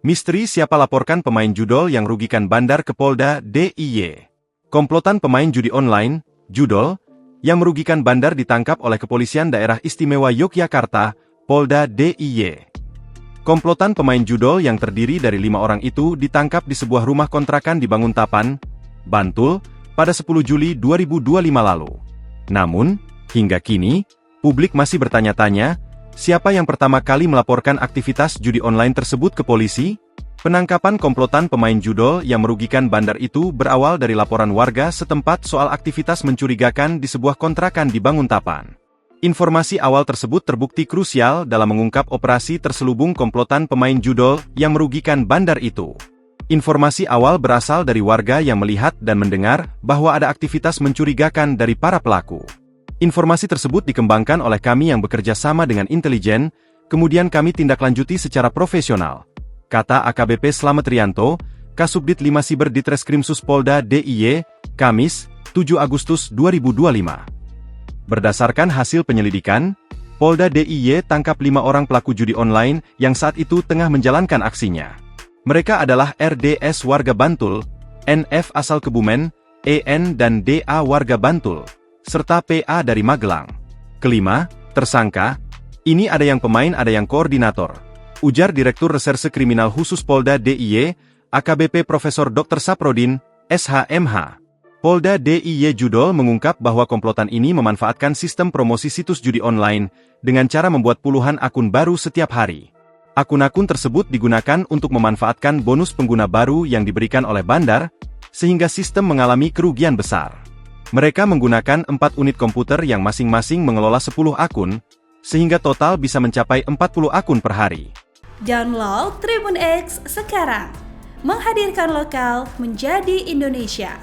Misteri siapa laporkan pemain judol yang rugikan bandar ke Polda DIY. Komplotan pemain judi online, judol, yang merugikan bandar ditangkap oleh Kepolisian Daerah Istimewa Yogyakarta, Polda DIY. Komplotan pemain judol yang terdiri dari 5 orang itu ditangkap di sebuah rumah kontrakan di Banguntapan, Bantul, pada 10 Juli 2025 lalu. Namun, hingga kini, publik masih bertanya-tanya, siapa yang pertama kali melaporkan aktivitas judi online tersebut ke polisi? Penangkapan komplotan pemain judol yang merugikan bandar itu berawal dari laporan warga setempat soal aktivitas mencurigakan di sebuah kontrakan di Banguntapan. Informasi awal tersebut terbukti krusial dalam mengungkap operasi terselubung komplotan pemain judol yang merugikan bandar itu. Informasi awal berasal dari warga yang melihat dan mendengar bahwa ada aktivitas mencurigakan dari para pelaku. Informasi tersebut dikembangkan oleh kami yang bekerja sama dengan intelijen, kemudian kami tindak lanjuti secara profesional, kata AKBP Slamet Rianto, Kasubdit 5 Siber Ditreskrimsus Polda DIY, Kamis, 7 Agustus 2025. Berdasarkan hasil penyelidikan, Polda DIY tangkap 5 orang pelaku judi online yang saat itu tengah menjalankan aksinya. Mereka adalah RDS warga Bantul, NF asal Kebumen, EN dan DA warga Bantul, serta PA dari Magelang. Kelima, tersangka, ini ada yang pemain ada yang koordinator, ujar Direktur Reserse Kriminal Khusus Polda DIY, AKBP Profesor Dr. Saprodin, SHMH. Polda DIY Judol mengungkap bahwa komplotan ini memanfaatkan sistem promosi situs judi online dengan cara membuat puluhan akun baru setiap hari. Akun-akun tersebut digunakan untuk memanfaatkan bonus pengguna baru yang diberikan oleh bandar, sehingga sistem mengalami kerugian besar. Mereka menggunakan 4 unit komputer yang masing-masing mengelola 10 akun, sehingga total bisa mencapai 40 akun per hari. Download Tribun X sekarang, menghadirkan lokal menjadi Indonesia.